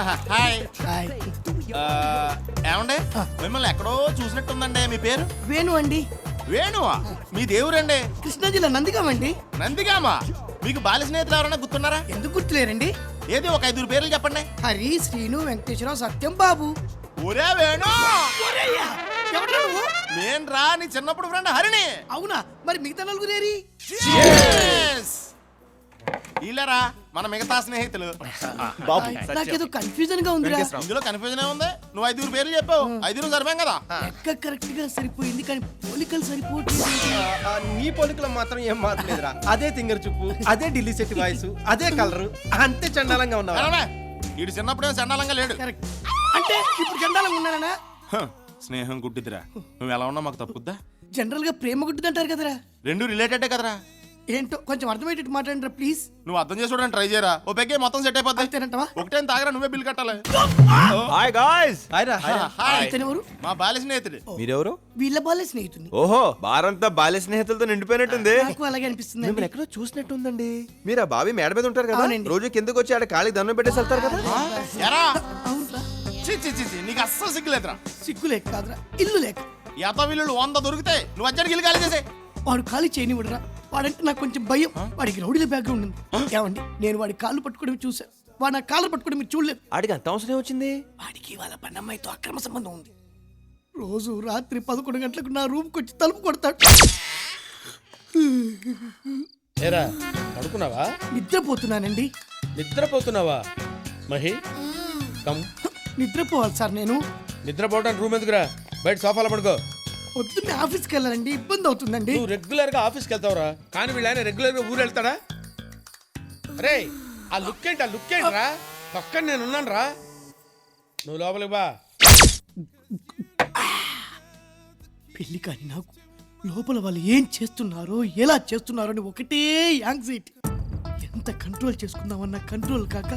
Hi. Hi. ఏమండి మిమ్మల్ని ఎక్కడో చూసినట్టుందండి. మీ పేరు? వేణు అండి. వేణువా? మీ దేవురండి? కృష్ణా జిల్లా నందిగామండి. నందిగామా? మీకు బాల్య స్నేహితులు ఎవరన్నా గుర్తున్నారా? ఎందుకు గుర్తులేరండి? ఏది ఒక 5 పేర్లు చెప్పండి. హరి, శ్రీను, వెంకటేశ్వరరావు, సత్యం, బాబు. ఒరే వేణు, ఎవడ్రా నువ్వు? నేను రా నీ చిన్నప్పుడు ఫ్రెండ్ హరిని. అవునా? మరి మిగతా నలుగురేరి? ఇల్లరా మన మిగతా స్నేహితులు. నాకేదో కన్ఫ్యూజన్ గా ఉందిరా. ఇందులో కన్ఫ్యూజన్ ఉంది. నువ్వు 5 పేర్లు చెప్పావు, 5 సరిపోయాం కదా. లెక్క కరెక్ట్ గా సరిపోయింది కానీ పోలికలు సరిపోవట్లేదు. నీ పోలికలు మాత్రం ఏం మారలేదురా. అదే తింగర్ చూపు, అదే ఢిల్లీ సెట్ వాయిస్, అదే కలర్, అంతే చండాలంగా ఉన్నావు. వీడు చిన్నప్పుడే చండాలంగా లేడు. కరెక్ట్. అంటే ఇప్పుడు చండాలంగా ఉన్నానా? స్నేహం గుడ్డిదిరా. నువ్వు ఎలా ఉన్నావు మాకు తప్పుద్దా? జనరల్ గా ప్రేమ గుడ్డిదంటారు కదరా. 2 రిలేటెడే కదరా. ఏంటో కొంచెం అర్థమయ్యేటట్టు మాట్లాడరా ప్లీజ్. నువ్వు అర్థం చేసుకోవడానికి ట్రై చేయరా. ఓ పెగ్గే మొత్తం సెట్ అయిపోద్ది. అంతేనంటవా? ఒకటే తాగరా, నువ్వే బిల్ కట్టాలి. Hi guys. హాయ్. ఇతనెవరు? మా బాల్య స్నేహితుడు. మీరెవరు? వీళ్ళ బాల్య స్నేహితుని. ఓహో, బారంతా బాల్య స్నేహితులతో నిండిపోయినట్టుంది. నాకు అలాగే అనిపిస్తుంది. మిమ్మల్ని ఎక్కడో చూసినట్టుందండి. మీరు ఆ బావి మేడ మీద ఉంటారు కదా, అవునండి. రోజు కిందకు వచ్చి ఆడ కాళీ దండం పెట్టేసి వెళ్తారు కదా. ఎరా అవునురా. చి చి చి చి, నీకు అస్సలు సిగ్గులేదురా. సిగ్గు లేక కాదురా, ఇల్లు లేక. ఎత వీళ్ళు 100 దొరికితే నువ్వు వచ్చాడు గిల్లి ఖాళీ చేసే. వాడు ఖాళీ చేయనివ్వడురా. వాడంటే నాకు కొంచెం భయం. వాడికి రౌడీల బ్యాక్గ్రౌండ్ ఉంది. ఏమండి, నేను వాడి కాళ్ళు పట్టుకోవడం చూసాను. వాడు నా కాళ్ళు పట్టుకోవడం మీరు చూడలేదు. ఆడికి అంత అవసరం వచ్చింది. వాడికి వాళ్ళ పన్నమ్మాయితో అక్రమ సంబంధం ఉంది. రోజు రాత్రి 11 గంటలకు నా రూమ్కి వచ్చి తలుపు కొడతాడు. ఏరా పడుకున్నావా? నిద్రపోతున్నానండి. నిద్రపోతున్నావా? మహి కమ్. నిద్రపోవాలి సార్ నేను. నిద్రపోవడానికి రూమ్ ఎందుకురా? బయట సోఫాలో పడుకో. పొద్దున్నే ఆఫీస్కి వెళ్ళాలండి, ఇబ్బంది అవుతుందండి. నువ్వు రెగ్యులర్ గా ఆఫీస్కి వెళ్తావురా, కానీ వీళ్ళైనా రెగ్యులర్ గా ఊరు వెళ్తాడా? అరే ఆ లుక్ ఏంటి, ఆ లుక్ ఏంటి రా? పక్కన నేను ఉన్నాను రా, నువ్వు లోపలికి బా. పెళ్లి కానీ నాకు లోపల వాళ్ళు ఏం చేస్తున్నారో ఎలా చేస్తున్నారో అని ఒకటే యాంగ్జైటీ. ఎంత కంట్రోల్ చేసుకుందామన్నా కంట్రోల్ కాక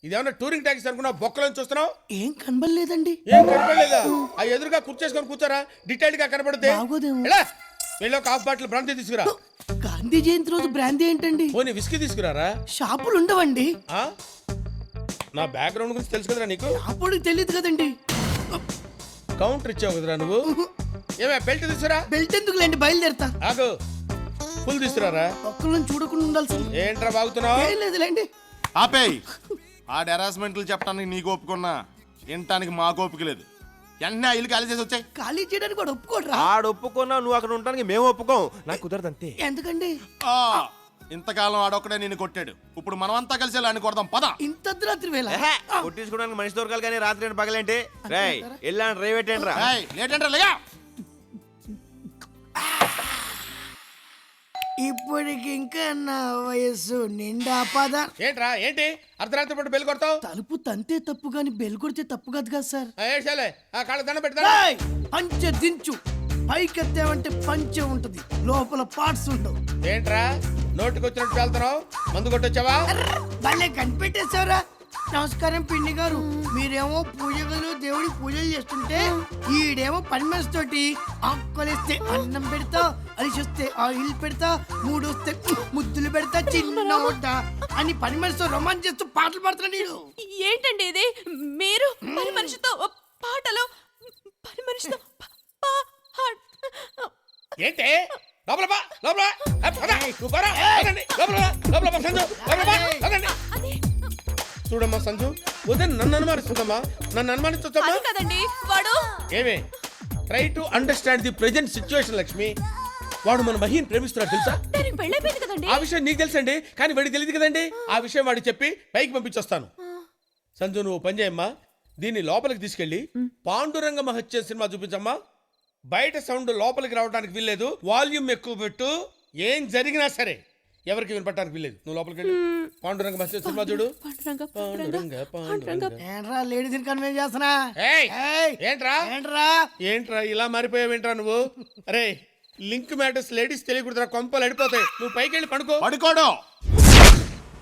ఇదేమన్నా టూరింగ్ ట్యాక్సీ అనుకున్నా? బొక్కలను చూస్తున్నావు? ఏం కనబడలేదండి. ఏం కనపడలేదా? ఆ ఎదురుగా కుర్చేసుకొని కూర్చోరా, డీటెయిల్డ్ గా కనపడుతుంది. బాగోదేమో. వెళ్ళి ఒక హాఫ్ బాటిల్ బ్రాంతి తీసుకురా. గాంధీ జయంతి రోజు బ్రాందీ ఏంటండి? పోనీ విస్కీ తీసుకురారా. షాపులు ఉండవండి. ఆ? నా బ్యాక్గ్రౌండ్ గురించి తెలుసు కదరా నీకు? అప్పుడు తెలియదు కదండి. కౌంటర్ ఇచ్చావు కదరా నువ్వు. ఏమే బెల్ట్ తీసుకురా. బెల్ట్ ఎందుకు లేండి, బయలుదేరతా. ఆగు, ఫుల్ తీసుకురారా. ఒక్కళ్ళని చూడకుండా ఉండాల్సింది. ఏంట్రా బాగుతున్నావు? ఏం లేదులేండి. ఆపేయ్. ఆ హెరాస్మెంట్లు చెప్పడానికి నీకు ఒప్పుకున్నా, వినటానికి మాకు ఓపిక లేదు. వెంటనే ఆ ఇల్లు ఖాళీ చేసి వచ్చాయి. ఖాళీ చేయడానికి కూడా ఒప్పుకోడ్రా. ఆడు ఒప్పుకున్నా నువ్వు అక్కడ ఉండడానికి మేము ఒప్పుకోం. నాకు కుదరదు అంతే. ఎందుకండి? ఇంతకాలం ఆడొక్కడే నిన్ను కొట్టాడు, ఇప్పుడు మనమంతా కలిసి ఆయన కొడదాం పద. ఇంత అర్ధరాత్రి వేళ కొట్టించుకోవడానికి మనిషి దొరకాలి కానీ రాత్రి పగలేంటి. రేయ్ వెళ్ళాను రేవేటేంట్రా. లేట్ అంటే లేగా. ఇప్పటికి ఇంకా నా వయస్సు నిండా పద. ఏంట్రా ఏంటి అర్ధరాత్రి పూట బెల్ కొడతావు? తలుపు తంతే తప్పు గాని బెల్ కొడితే తప్పు కాదు కదా సార్. ఏడ్చాలే, ఆ కాళ్ళ దండ పెడతా. ఏయ్! పంచె దించు. పైకెత్తావంటే పంచె ఉంటది, లోపల పార్ట్స్ ఉండవు. ఏంట్రా నోటికి వచ్చినట్టు వెళ్తున్నావు? మందు కొట్టొచ్చావా? భలే కనిపెట్టేశారా. నమస్కారం పిండి గారు. మీరేమో పూజలు దేవుడికి పూజలు చేస్తుంటే ఈడేమో పని మనిషి తోటి ఆకులేస్తే అన్నం పెడతా, అలిసొస్తే ఆయిల్ పెడతా, మూడొస్తే ముద్దులు పెడతా చిన్నోట అని పని మనిషితో రొమాన్స్ చేస్తూ పాటలు పాడుతున్నాడు. ఏంటండి ఇది? మీరు పని మనిషితో పాటలు, పని మనిషితో ఏంటి లోపల బా, లోపల బా. పద, నువ్వు పోరా. పదండి, లోపల బా, లోపల బా, సంజు, లోపల బా, పదండి. చూడమ్మా సంజు, ఉదయం నన్ను అనుమానిస్తుందమ్మా. నన్ను అనుమానిస్తుందమ్మా కదండి వాడు. ఏమే try to understand the present situation Lakshmi. వాడు మన మహిని ప్రేమిస్తున్నాడు తెలుసా? పెళ్ళైపోయింది కదండి. ఆ విషయం నీకు తెలుసండి, కానీ వాడికి తెలియదు కదండి. ఆ విషయం వాడికి చెప్పి పైకి పంపించొస్తాను. సంజు నువ్వు పని చేయమ్మా, దీన్ని లోపలికి తీసుకెళ్ళి పాండురంగ మహత్యం సినిమా చూపించమ్మా. బయట సౌండ్ లోపలికి రావడానికి వీల్లేదు, వాల్యూమ్ ఎక్కువ పెట్టు. ఏం జరిగినా సరే ఎవరికి వినపడటానికి వీల్లేదు. నువ్వు లోపలికి వెళ్ళి పాండురంగ మహత్యం సినిమా చూడు. ఏంట్రా లేడీస్ కన్వెన్స్ చేస్తున్నా? ఏంట్రా ఏంట్రా ఇలా మారిపోయావేంట్రా నువ్వు? అరే లింక్ మ్యాటర్స్ లేడీస్ తెలియకూడదురా, కొంపలు అడిపోతాయి. నువ్వు పైకి వెళ్ళి పడుకోడు.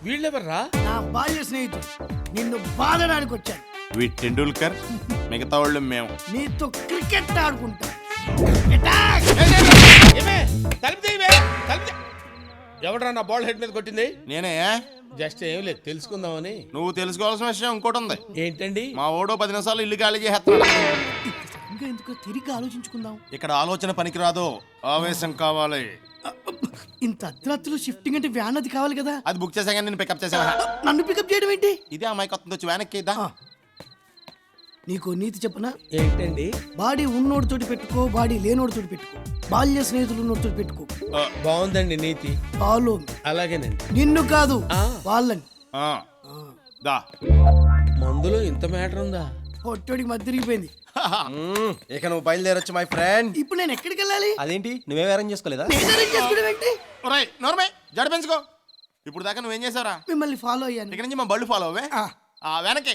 వీళ్ళెవర్రా? నా బాల్య స్నేహితుడు, నిన్ను బాధడానికి వచ్చాడు. టెండూల్కర్, మిగతా వాళ్ళు మేము. నీతో క్రికెట్ ఆడుకుంటాం. ఎవడరా నా బాల్ హెడ్ మీద కొట్టింది? నేనే. జస్ట్ ఏం లేదు తెలుసుకుందామని. నువ్వు తెలుసుకోవాల్సిన విషయం ఇంకోటి ఉంది. ఏంటండి? మా ఓడో 10 నిమిషాలు ఇల్లు ఖాళీ చేస్తాడు. ఇంకా ఎందుకో తిరిగి ఆలోచించుకుందాం. ఇక్కడ ఆలోచన పనికిరాదు, ఆవేశం కావాలి. ఇంత అర్ధరాత్రులు షిఫ్టింగ్ అంటే వ్యాన్ అది కావాలి కదా. అది బుక్ చేసాక నేను పికప్ చేసా. నన్ను పికప్ చేయడం ఏంటి? ఇదే అమ్మాయి కొత్త వచ్చి వెనక్కి ఇద్దా. నీకు నీతి చెప్పనా? ఏంటండి? బాడీ ఉన్నోడితోటి పెట్టుకో, బాడీ లేనోడితోటి పెట్టుకో, బాల్య స్నేహితులు ఉన్నోడితోటి పెట్టుకో. బాగుందండి నీతి. ఫాలో. అలాగేనండి. నిన్ను కాదు ఆ. వాళ్ళని. దా. మందులో ఇంత మ్యాటర్ ఉందా? పొట్టోడికి మధ్య తిరిగిపోయింది. ఇక నువ్వు బయలుదేరొచ్చు మై ఫ్రెండ్. ఇప్పుడు నేను ఎక్కడికి వెళ్ళాలి? అదేంటి నువ్వేం అరేంజ్ చేసుకోలేదా? నేను arrange చేసుకోవడం ఏంటి? ఒరేయ్ నోర్మే జడ పెంచుకో. ఇప్పుడు దాకా నువ్వేం చేసావురా? మిమ్మల్ని ఫాలో అయ్యాను. ఇక్కడ నుంచి మా బళ్ళు ఫాలో అవే. ఆ. వెనక్కి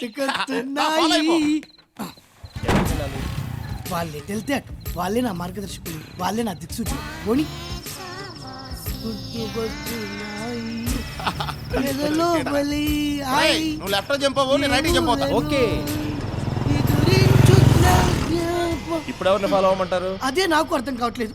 గుర్తుకొస్తున్నాయి. వాళ్ళు ఎటు వెళ్తే అటు. వాళ్ళే నా మార్గదర్శకులు, వాళ్ళే నా దిక్సూచులు. పోనీ ఎదలో బలి ఒరేయ్, ఆయి. నువ్వు లెఫ్ట్ జంప్ అవ్వు, నేను రైట్ జంప్ అవుతా. ఓకే. ఎదురించున్న జ్ఞాపకం. ఇప్పుడు ఎవరిని ఫాలో అవ్వమంటారు? అదే నాకు అర్థం కావట్లేదు.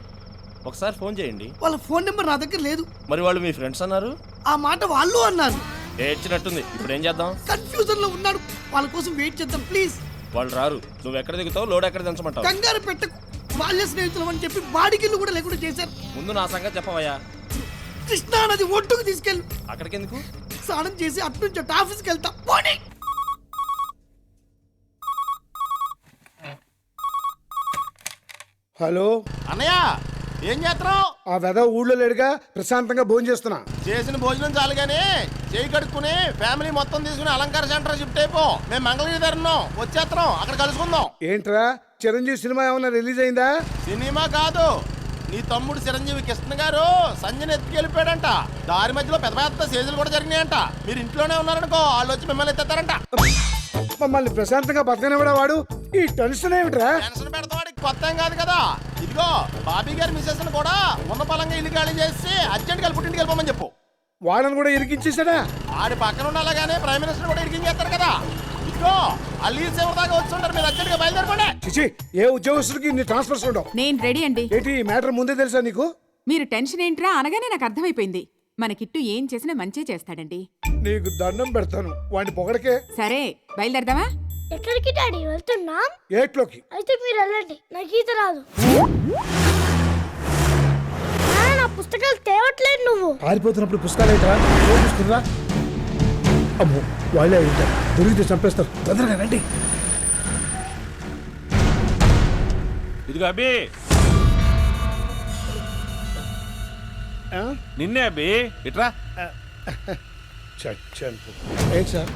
ఒకసారి ఫోన్ చేయండి. వాళ్ళ ఫోన్ నెంబర్ నా దగ్గర లేదు. మరి వాళ్ళు మీ ఫ్రెండ్స్ అన్నారు. ఆ మాట వాళ్ళు అన్నారు. ఏడ్చినట్టుంది. ఇప్పుడు ఏం చేద్దాం? కన్ఫ్యూజన్ లో ఉన్నాడు. వాళ్ళ కోసం వెయిట్ చేద్దాం ప్లీజ్. వాళ్ళు రారు. నువ్వు ఎక్కడ దిగుతావు, లోడ్ ఎక్కడ దించమంటావు? కంగారు పెట్టకు. బాల్య స్నేహితులం అని చెప్పి బాడిగిల్లు కూడా లేకుండా చేశారు. ముందు నా సంగతి చెప్పవయ్యా. కృష్ణా నది ఒడ్డుకు తీసుకెళ్ళు. అక్కడికి ఎందుకు? స్నానం చేసి అటు నుంచి అటు ఆఫీస్కి వెళ్తా. పోనీ. హలో అన్నయ్య ఏం చేస్తున్నావు? ఆ వెద ఊళ్ళో లేడుగా, ప్రశాంతంగా భోజనం చేస్తున్నా. చేసిన భోజనం చాలు గానీ చేయి కడుక్కుని ఫ్యామిలీ మొత్తం తీసుకుని అలంకార సెంటర్ షిఫ్ట్ అయిపో. మేము మంగళగిరి ధరున్నాం, వచ్చేస్తున్నాం, అక్కడ కలుసుకుందాం. ఏంట్రా చిరంజీవి సినిమా ఏమన్నా రిలీజ్ అయిందా? సినిమా కాదు, నీ తమ్ముడు చిరంజీవి కృష్ణ గారు సంజయ్ ఎత్తుకెళ్ళిపోయాడంట. దారి మధ్యలో పెద్ద పెద్ద సేజులు కూడా జరిగినాయంట. మీరు ఇంట్లోనే ఉన్నారనుకో, వాళ్ళు వచ్చి మిమ్మల్ని ఎత్తారంట. మమ్మల్ని ప్రశాంతంగా బతకనివ్వడా వాడు? ఈ టెన్షన్ ఏమిట్రా? టెన్షన్ పెడతావాడికి కొత్త ఏం కాదు కదా. ఇదిగో బాబీ గారి మిసెస్ కూడా ఉన్న పలంగా ఇల్లు ఖాళీ చేసి అర్జెంట్ గా పుట్టింటికి వెళ్ళిపోమని చెప్పు. వాళ్ళని కూడా ఇరికించేసాడా? ఆడి పక్కన ఉండాలగానే ప్రైమ్ మినిస్టర్ కూడా ఇరికించేస్తారు కదా. ఇదిగో అల్లి సేవర్ దాకా వచ్చి ఉంటారు, మీరు అర్జెంట్ గా బయలుదేరపండి. చిచి, ఏ ఉద్యోగస్తుడికి ఇన్ని ట్రాన్స్ఫర్స్ ఉండవు. నేను రెడీ అండి. ఏంటి ఈ మ్యాటర్ ముందే తెలుసా నీకు? మీరు టెన్షన్ ఏంట్రా అనగానే నాకు అర్థమైపోయింది. మన కిట్టు ఏం చేసినా మంచి చేస్తాడండి. నీకు దండం పెడతాను వాడిని పొగడకే. సరే బయలుదేరదామా? ఎక్కడికి డాడీ వెళ్తున్నాం? ఏట్లోకి. అయితే మీరు వెళ్ళండి, నాకు ఈత రాదు. నా పుస్తకాలు తేవట్లేదు నువ్వు. పారిపోతున్నప్పుడు పుస్తకాలు ఏంట్రా? చూసుకురా. అమ్మో వాళ్ళే ఉంటారు, దొరికితే చంపేస్తారు. తొందరగా రండి. ఇదిగో అబ్బి, నిన్నే అబ్బి, ఇట్రా. చచ్చాను. ఏంటి సార్?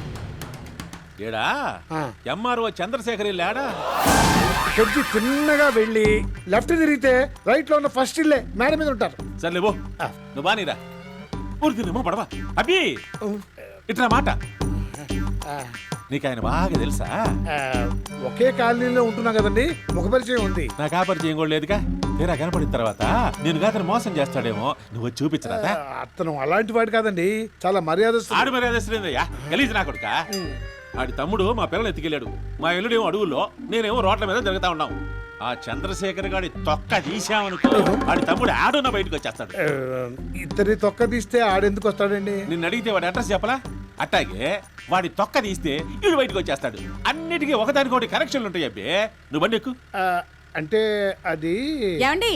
ఏడా ఆ. ఎంఆర్ఓ చంద్రశేఖర్ లేడా? కొద్ది చిన్నగా వెళ్ళి లెఫ్ట్ తిరిగితే రైట్ లో ఉన్న ఫస్ట్ ఇల్లే, మేడ మీద ఉంటారు. సర్లే బో, నువ్వు బానీరా. ఊరికినేమో పడవా అబ్బి, ఇట్రా మాట. నీకు ఆయన బాగా తెలుసా? ఒకే కాలనీలో ఉంటున్నాం కదండి, ముఖ పరిచయం ఉంది. నాకు ఆ పరిచయం కూడా లేదుగా. తీరా కనపడిన తర్వాత నేను అతను మోసం చేస్తాడేమో, నువ్వు వచ్చి చూపించరాదా? అతను అలాంటి వాడు కాదండి, చాలా మర్యాదస్తుడు. ఆడు మర్యాదయ్యా గలీజ్ నా కొడుక. ఆడి తమ్ముడు మా పిల్లలు ఎత్తుకెళ్ళాడు. మా ఎల్లుడేమో అడుగుల్లో, నేనేమో రోడ్ల మీద తిరుగుతా ఉన్నాం. ఆ చంద్రశేఖర్ గాడి తొక్క తీసామనుకో, ఆడి తమ్ముడు ఆడున్న బయటకు వచ్చేస్తాడు. ఇద్దరి తొక్క తీస్తే ఆడెందుకు వస్తాడండి? నిన్ను అడిగితే వాడి అడ్రస్ చెప్పలా? అట్టాగే వాడి తొక్క తీస్తే వీడు బయటకు వచ్చేస్తాడు. అన్నిటికీ ఒకదానికొకటి కనెక్షన్లు ఉంటాయి అబ్బే. నువ్వు బండి ఎక్కు. అంటే అది ఏమండి,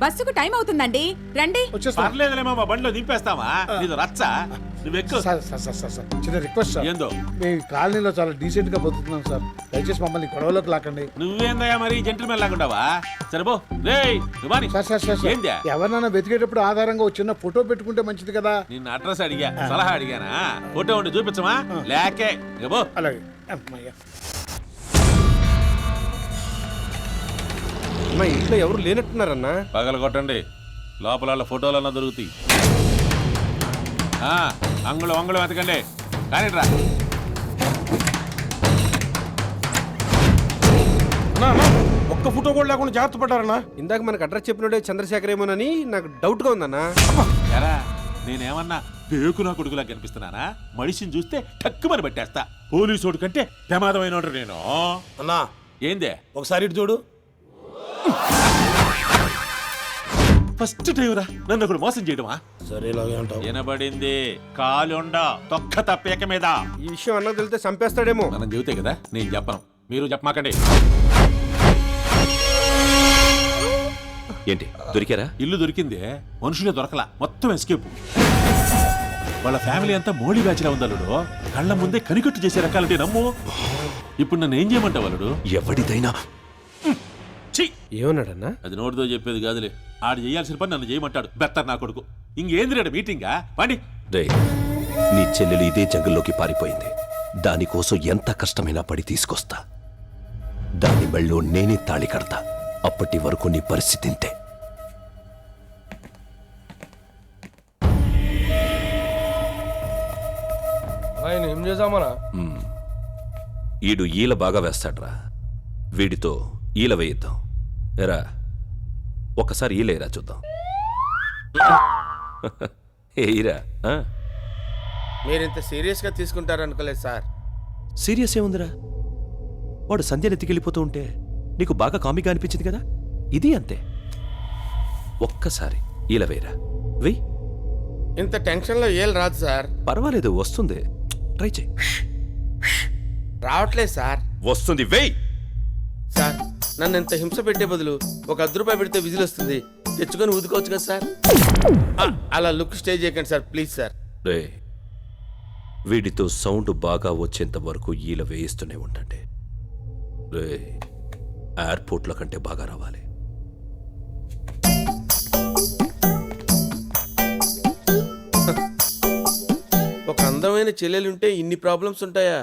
బస్సుకు టైం అవుతుందండి, రండి. వచ్చేస్తా. పర్లేదులేమో, మా బండిలో దింపేస్తావా? నీది రచ్చ, నువ్వు ఎక్కు. సార్, చిన్న రిక్వెస్ట్ సార్. ఏందో? మేము ఈ కాలనీలో చాలా డీసెంట్ గా బతుకుతున్నాం సార్, దయచేసి మమ్మల్ని గొడవలోకి లాకండి. నువ్వేందయ్యా మరి జెంటిల్మెన్ లాగుంటావా? సరేబో రేయ్ నువ్వు సార్ ఏందా? ఎవరినైనా వెతికేటప్పుడు ఆధారంగా ఒక చిన్న ఫోటో పెట్టుకుంటే మంచిది కదా. నిన్న అడ్రస్ అడిగా, సలహా అడిగానా? ఫోటో ఉండి చూపించమా? లేకే ఇగో. అలాగే. అమ్మయ్య. మా ఇంట్లో ఎవరు లేనట్టున్నారన్నా. పగల కొట్టండి, లోపల ఫోటోలన్నా దొరుకుతాయి. అంగుళం వెతకండి, కానీ రా. ఒక్క ఫోటో కూడా లేకుండా జాగ్రత్త పడ్డారన్నా. ఇందాక మనకు అడ్రస్ చెప్పినోడే చంద్రశేఖర్ ఏమోనని నాకు డౌట్ గా ఉందన్నా. ఎరా నేనేమన్నా పేకు నా కొడుకులా కనిపిస్తున్నానా? మనిషిని చూస్తే టక్కుమని పట్టేస్తా. పోలీసోడు కంటే ప్రమాదమైన నేను. అన్నా ఏందే? ఒకసారి ఇటు చూడు. ఫస్ట్ టైం రా నన్ను ఒకడు మోసం చేయడమా? సరే ఇలాగే అంటావు. వినబడింది. కాలుండ తొక్క తప్పేక మీద. ఈ విషయం అన్నకు తెలితే చంపేస్తాడేమో. మనం చెబితే కదా నేను చెప్పను, మీరు చెప్పమాకండి. ఏంటి దొరికారా? ఇల్లు దొరికింది, మనుషులే దొరకలా, మొత్తం ఎస్కేప్. వాళ్ళ ఫ్యామిలీ అంతా మోడీ బ్యాచ్లా ఉంది అల్లుడు. కళ్ళ ముందే కనికట్టు చేసే రకాలంటే నమ్ము. ఇప్పుడు నన్ను ఏం చేయమంటావు అల్లుడు? ఎవడిదైనా ఏమన్నాడన్నా? అది నోటితో చెప్పేది కాదులే. ఆడు చేయాల్సిన పని నన్ను చేయమంటాడు. బెత్తర్ నా కొడుకు. ఇంకేంది రేడు మీటింగా పండి. రే, నీ చెల్లెలు ఇదే జంగల్లోకి పారిపోయింది. దానికోసం ఎంత కష్టమైనా పడి తీసుకొస్తా. దాని మెళ్ళో నేనే తాళి కడతా. అప్పటి వరకు నీ పరిస్థితి ఇంతే. ఆయన ఏం చేద్దామనా? ఈడు ఈల బాగా వేస్తాడ్రా. వీడితో ఈల వేయిద్దాం. ఎరా, ఒక్కసారి ఈలేరా చూద్దాం. ఏయిరా. మీరింత సీరియస్గా తీసుకుంటారనుకోలేదు సార్. సీరియస్ ఏముందిరా? వాడు సంధ్యను ఎత్తికెళ్ళిపోతూ ఉంటే నీకు బాగా కామిగా అనిపించింది కదా, ఇది అంతే. ఒక్కసారి ఈల వేయరా. వెయ్యి. ఇంత టెన్షన్లో ఏళ్ళు రాదు సార్. పర్వాలేదు, వస్తుంది. ట్రై చేయి. రావట్లేదు సార్. వస్తుంది, వెయ్యి. సార్, నన్ను ఇంత హింస పెట్టే బదులు ఒక ₹10 పెడితే విజిల్ వస్తుంది, తెచ్చుకొని ఊదుకోవచ్చు కదా సార్. అలా లుక్ స్టే చేయకండి సార్, ప్లీజ్ సార్. రే, వీడితో సౌండ్ బాగా వచ్చేంత వరకు ఈల వేయిస్తూనే ఉండండి. రే, ఎయిర్పోర్ట్లో కంటే బాగా రావాలి. ఒక అందమైన చెల్లెలుంటే ఇన్ని ప్రాబ్లమ్స్ ఉంటాయా?